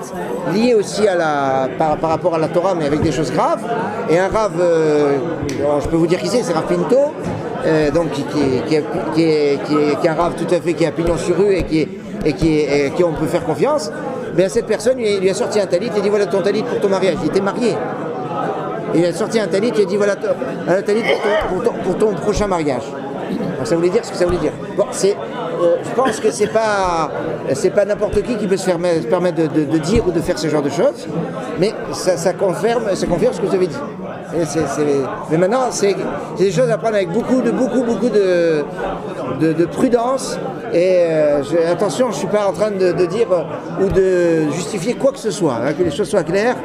A: liés aussi par rapport à la Torah, mais avec des choses graves. Et un Rav, je peux vous dire qui c'est Rav Pinto, donc qui est un Rav tout à fait qui a pignon sur rue et qui on peut faire confiance. Mais cette personne lui a sorti un talit et dit voilà ton talit pour ton mariage. Il était marié. Il a sorti un talit et dit voilà un talit pour ton prochain mariage. Donc ça voulait dire ce que ça voulait dire. Bon, je pense que c'est pas n'importe qui peut se permettre de dire ou de faire ce genre de choses, mais ça confirme ce que vous avez dit. Mais maintenant, c'est des choses à prendre avec beaucoup de prudence. Et attention, je ne suis pas en train de dire ou de justifier quoi que ce soit, hein, que les choses soient claires.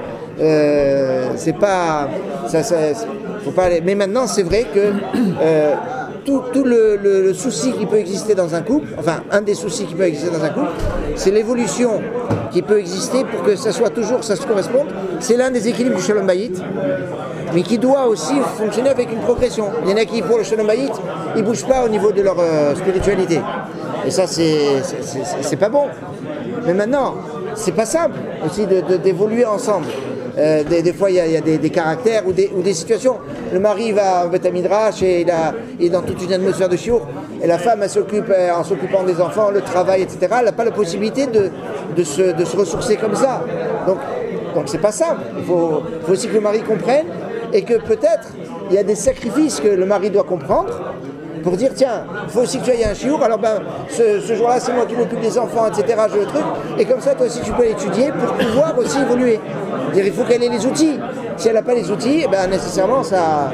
A: C'est pas, faut pas aller. Mais maintenant, c'est vrai que tout le souci qui peut exister dans un couple, enfin un des soucis qui peut exister dans un couple, c'est l'évolution qui peut exister pour que ça soit toujours, ça se corresponde. C'est l'un des équilibres du Shalom Bayit, mais qui doit aussi fonctionner avec une progression. Il y en a qui, pour le Shalom Bayit, ils ne bougent pas au niveau de leur spiritualité. Et ça, c'est pas bon. Mais maintenant, c'est pas simple aussi d'évoluer ensemble. Des fois, il y a des caractères ou des situations. Le mari va au Beth Midrash et il est dans toute une atmosphère de chiour. Et la femme, elle s'occupe, en s'occupant des enfants, le travail, etc. Elle n'a pas la possibilité de se ressourcer comme ça. Donc c'est pas simple. Il faut aussi que le mari comprenne et que peut-être il y a des sacrifices que le mari doit comprendre pour dire tiens, il faut aussi que tu ailles à un chiour, alors ce jour-là c'est moi qui m'occupe des enfants, etc. Je le truc, et comme ça toi aussi tu peux l'étudier pour pouvoir aussi évoluer. Dire il faut qu'elle ait les outils. Si elle n'a pas les outils, nécessairement ça.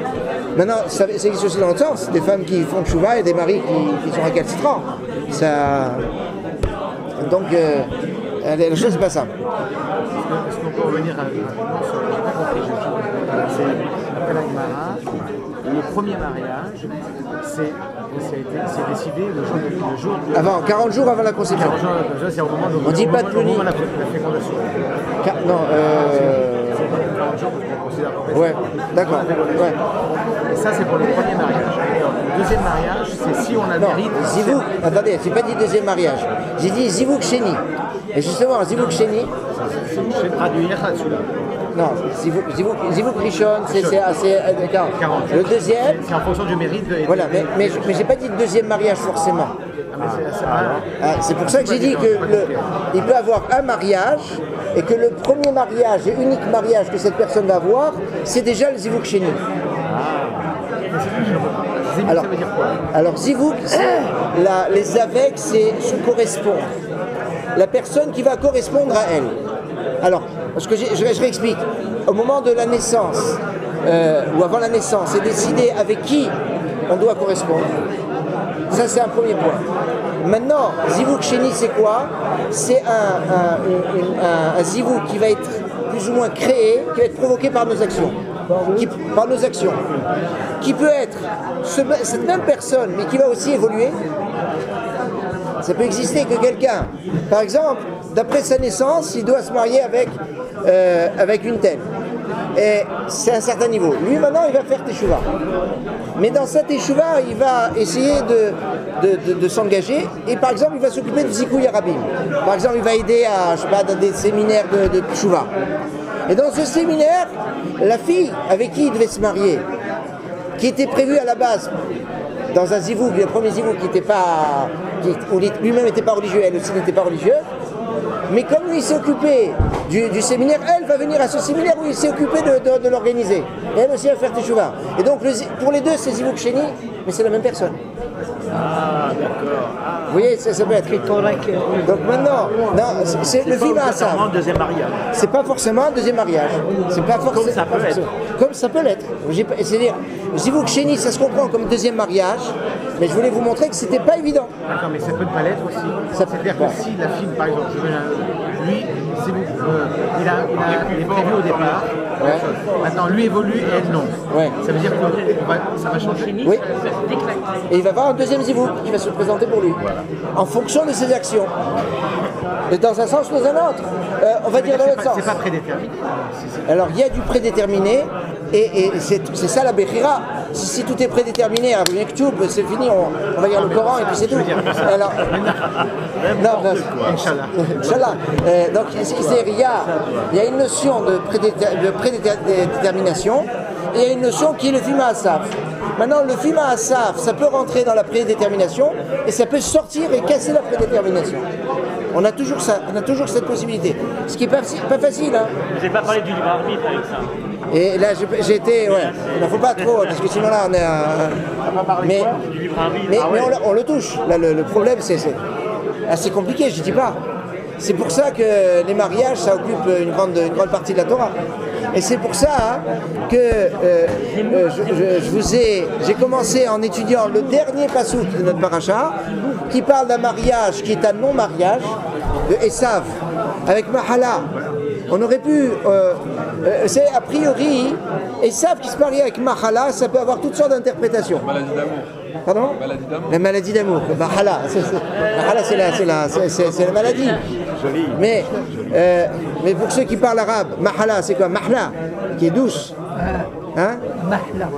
A: Maintenant, ça existe aussi dans l'autre sens, des femmes qui font tchouva et des maris qui sont récalcitrants. Donc la chose c'est pas simple.
F: Est-ce qu'on peut revenir sur après la Gemara, le premier mariage, c'est décidé le jour de...
A: Avant, 40 jours avant la conception.
F: 40 jours avant la conception, c'est au moment de...
A: On dit pas de pluie.
F: La fécondation.
A: Non,
F: 40 jours, parce qu'on considère qu'en fait...
A: Ouais, d'accord. Ouais.
F: Et ça, c'est pour le premier mariage. Le deuxième mariage, c'est si on a
A: Non,
F: mérite...
A: Zivug, attendez, j'ai pas dit deuxième mariage. J'ai dit Zivug Sheni. Et justement, Zivug Sheni...
F: Je vais traduire là-dessus.
A: Non, Zivug Rishon, c'est assez...
F: 40.
A: Le deuxième...
F: C'est en fonction du mérite.
A: Voilà, mais j'ai pas dit deuxième mariage forcément. C'est pour ça que j'ai dit qu'il peut avoir un mariage et que le premier mariage et unique mariage que cette personne va avoir, c'est déjà le Zivug Sheni.
F: Zivug, ça veut dire quoi?
A: Alors Zivug, les avec, c'est se correspondre. La personne qui va correspondre à elle. Alors, parce que je réexplique. Au moment de la naissance, ou avant la naissance, c'est décider avec qui on doit correspondre. Ça, c'est un premier point. Maintenant, Zivug Sheni, c'est quoi? C'est un Zivug qui va être plus ou moins créé, qui va être provoqué par nos actions. Qui peut être cette même personne, mais qui va aussi évoluer. Ça peut exister que quelqu'un, par exemple, d'après sa naissance, il doit se marier avec une telle. Et c'est un certain niveau. Lui, maintenant, il va faire Teshuvah. Mais dans sa Teshuvah, il va essayer de s'engager. Et par exemple, il va s'occuper de Zikouy Arabim. Par exemple, il va aider dans des séminaires de Teshuvah. Et dans ce séminaire, la fille avec qui il devait se marier, qui était prévue à la base dans un zivouk, le premier zivouk qui était pas, où lui-même n'était pas religieux, elle aussi n'était pas religieuse. Mais comme lui s'est occupé du séminaire, elle va venir à ce séminaire où il s'est occupé de l'organiser. Et elle aussi va faire teshuva. Et donc pour les deux, c'est zivouk sheni, mais c'est la même personne.
E: Ah, d'accord.
A: Vous voyez, ça peut être. Donc maintenant, non, c'est le film à ça.
E: C'est pas un deuxième mariage.
A: C'est pas forcément un deuxième mariage. C'est pas forcément.
E: Comme ça peut être.
A: Comme ça peut l'être. C'est-à-dire, zivouk sheni, ça se comprend comme deuxième mariage, mais je voulais vous montrer que c'était pas évident.
F: D'accord, mais ça peut ne pas l'être aussi. C'est-à-dire que si la fille, par exemple, lui, il est prévu au départ.
A: Ouais.
F: Maintenant, lui évolue et elle non.
A: Ouais.
F: Ça veut dire que ça va changer.
A: Oui. Et il va avoir un deuxième zivouk qui va se présenter pour lui, en fonction de ses actions. Et dans un sens ou dans un autre. On va dire dans l'autre sens.
F: C'est pas prédéterminé.
A: Alors il y a du prédéterminé, et c'est ça la Bechira. Si tout est prédéterminé, alors bien que tout, c'est fini, on va lire le Coran et puis c'est tout. Alors, Inch'Allah. Donc il y a une notion de prédétermination et il y a une notion qui est le Fima Asaf. Maintenant, le Fima Asaf, ça peut rentrer dans la prédétermination et ça peut sortir et casser la prédétermination. On a toujours ça, on a toujours cette possibilité. Ce qui n'est pas facile. Hein.
E: Vous n'avez pas parlé du libre arbitre avec ça.
A: Et là, j'ai été, ouais, il ne faut pas trop, parce que sinon là, on est mais on le touche. Là, le problème, c'est assez compliqué, je ne dis pas. C'est pour ça que les mariages, ça occupe une grande partie de la Torah. Et c'est pour ça que j'ai commencé en étudiant le dernier passouk de notre paracha, qui parle d'un mariage qui est un non-mariage, de Esav, avec Mahala. On aurait pu, c'est a priori, Esav qui se marie avec Mahala, ça peut avoir toutes sortes d'interprétations.
C: Maladie d'amour.
A: Pardon ?
C: Maladie d'amour.
A: La maladie d'amour. Mahala, c'est la maladie. Mais pour ceux qui parlent arabe, Mahala, c'est quoi ? Mahla, qui est douce. Hein ?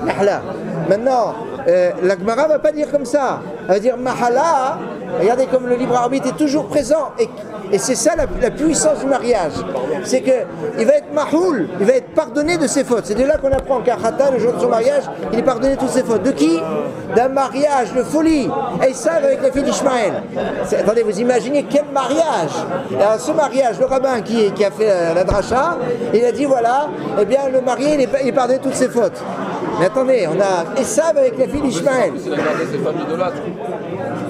A: Mahla. Maintenant, la Gemara ne va pas dire comme ça. Elle va dire Mahala. Regardez comme le libre arbitre est toujours présent. Et c'est ça la puissance du mariage. C'est qu'il va être mahoul, il va être pardonné de ses fautes. C'est de là qu'on apprend qu'un khata, le jour de son mariage, il est pardonné de toutes ses fautes. De qui ? D'un mariage de folie. Esav avec la fille d'Ishmaël. Attendez, vous imaginez quel mariage ? Alors, ce mariage, le rabbin qui a fait la dracha, il a dit voilà, eh bien le marié, il est pardonné de toutes ses fautes. Mais attendez, on a Esav avec la fille d'Ishmaël.
C: Il a gardé ses familles de l'âtre.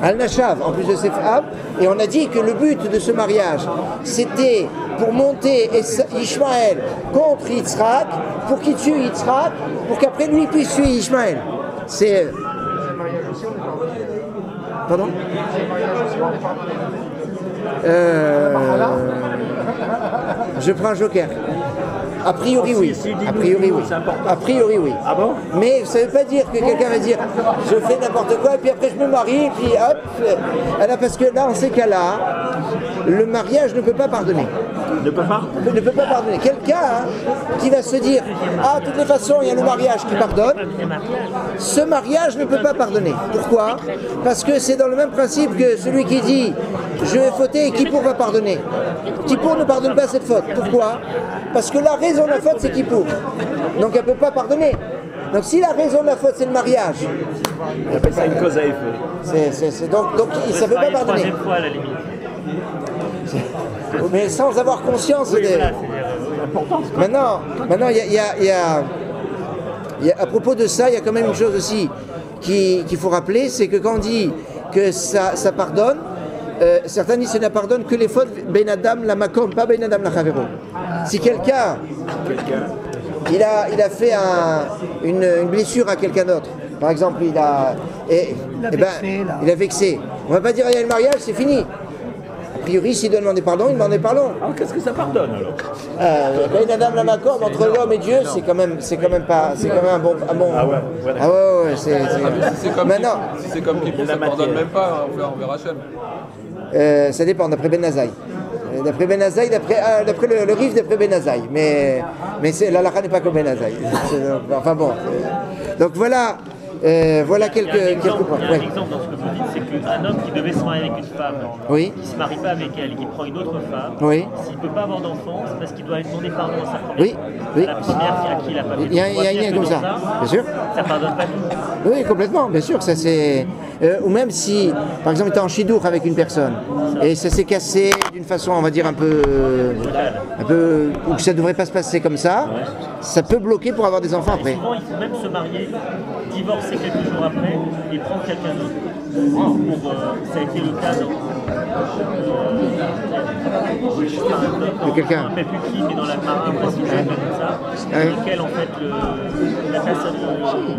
A: Al-Nashav, en plus de ses femmes, et on a dit que le but de ce mariage, c'était pour monter Ishmaël contre Yitzhak, pour qu'il tue Yitzhak, pour qu'après lui puisse tuer Ishmaël. C'est... Pardon ? Je prends un joker. A priori oui. A priori oui. A priori oui.
E: Ah bon ?
A: Mais ça ne veut pas dire que quelqu'un va dire je fais n'importe quoi et puis après je me marie et puis hop. Alors parce que là, en ces cas-là, le mariage ne peut pas pardonner.
E: Ne peut pas ?
A: Ne peut pas pardonner. Quelqu'un qui va se dire ah, de toutes les façons, il y a le mariage qui pardonne. Ce mariage ne peut pas pardonner. Pourquoi ? Parce que c'est dans le même principe que celui qui dit je vais fauter et Kippour va pardonner. Kippour ne pardonne pas cette faute. Pourquoi ? Parce que la raison de la faute, c'est Kippour. Donc elle ne peut pas pardonner. Donc si la raison de la faute, c'est le mariage.
E: On appelle ça une cause à effet.
A: Donc ça ne peut pas pardonner.
E: Troisième fois à la limite.
A: Mais sans avoir conscience de... Maintenant, il y a, à propos de ça, il y a quand même une chose aussi qu'il faut rappeler, c'est que quand on dit que ça pardonne, certains disent que ça ne pardonne que les fautes Ben Adam la Makom, pas Ben Adam la Chavero. Si quelqu'un il a fait une blessure à quelqu'un d'autre, par exemple, il a vexé. On ne va pas dire il y a le mariage, c'est fini. A priori, s'il doit demander pardon, il demande pardon.
E: Alors qu'est-ce que ça pardonne alors ?
A: Ben Adam la Makom, entre l'homme et Dieu, c'est quand même un bon.
E: Ah ouais.
A: Ah ouais, c'est.
C: Maintenant, si c'est comme Kippour, ça ne pardonne même pas envers Hachem.
A: Ça dépend, d'après Ben Azaï. D'après Ben Azaï, d'après le Rif, d'après Ben Azaï. Mais la halakha n'est pas comme Ben Azaï. Enfin bon. Donc voilà. Voilà quelques points.
E: Il y a un exemple dans ce que vous dites, c'est qu'un homme qui devait se marier avec une femme,
A: oui.
E: qui ne se marie pas avec elle, qui prend une autre femme,
A: oui.
E: s'il ne peut pas avoir d'enfant, c'est parce qu'il doit demander pardon à sa première.
A: Oui, oui.
E: La première à qui il a pas fait.
A: Il y a un comme ça, bien sûr.
E: Ça pardonne pas tout.
A: Oui, complètement, bien sûr. Ça c'est ou même si, par exemple, tu es en chidour avec une personne et ça s'est cassé d'une façon, on va dire un peu, ou que ça devrait pas se passer comme ça, ça peut bloquer pour avoir des enfants après.
E: Souvent, il faut même se marier, divorcer quelques jours après et prendre quelqu'un d'autre. Ça a été le cas dans
A: quelqu'un.
E: Je ne me rappelle plus qui, mais dans la marin brésilienne, comme ça, dans lequel en fait la personne,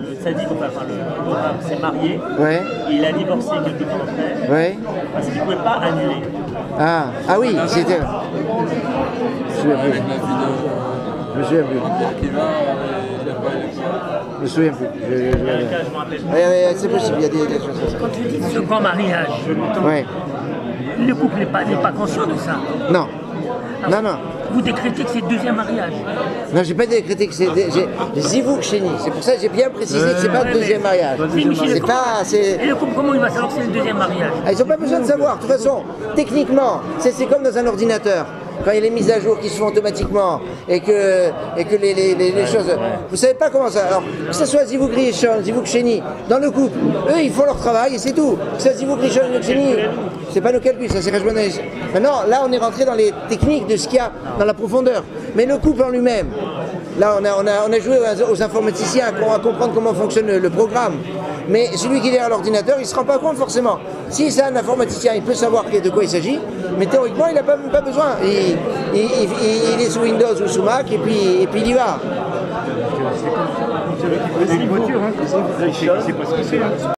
E: le sadique, enfin l'homme s'est marié,
A: ouais.
E: Et il a divorcé quelques temps après,
A: ouais.
E: Parce qu'il ne pouvait pas annuler.
A: Ah oui, c'était. Je me souviens plus. Je me souviens plus. Je me souviens plus. C'est possible, il y a des choses comme ça.
G: Quand tu dis second mariage,
A: ouais. Le
G: couple n'est pas conscient de ça.
A: Non. Alors, non.
G: Vous décrétez que c'est le deuxième mariage.
A: Non, j'ai pas décrété que c'est Zivouk Chéni. C'est pour ça que j'ai bien précisé que c'est pas le deuxième mariage.
G: C'est pas. Et le couple, comment il va savoir que c'est le deuxième mariage?
A: Ils n'ont pas besoin de savoir. De toute façon, techniquement, c'est comme dans un ordinateur. Quand il y a les mises à jour qui se font automatiquement et que les choses. Vous savez pas comment ça. Alors, que ce soit Zivouk Rishon, Zivouk Chéni, dans le couple, eux ils font leur travail et c'est tout. Que ce soit Zivouk Rishon, Zivouk Chéni, c'est pas nos calculs, ça c'est Rajbonais. Maintenant, là on est rentré dans les techniques de ce qu'il y a dans la profondeur. Mais le couple en lui-même, là on a joué aux informaticiens à comprendre comment fonctionne le programme. Mais celui qui est derrière l'ordinateur, il ne se rend pas compte forcément. Si c'est un informaticien, il peut savoir de quoi il s'agit, mais théoriquement, il n'a pas besoin. Il est sous Windows ou sous Mac, et puis il y va.
F: C'est une voiture, hein. C'est pas ce que c'est.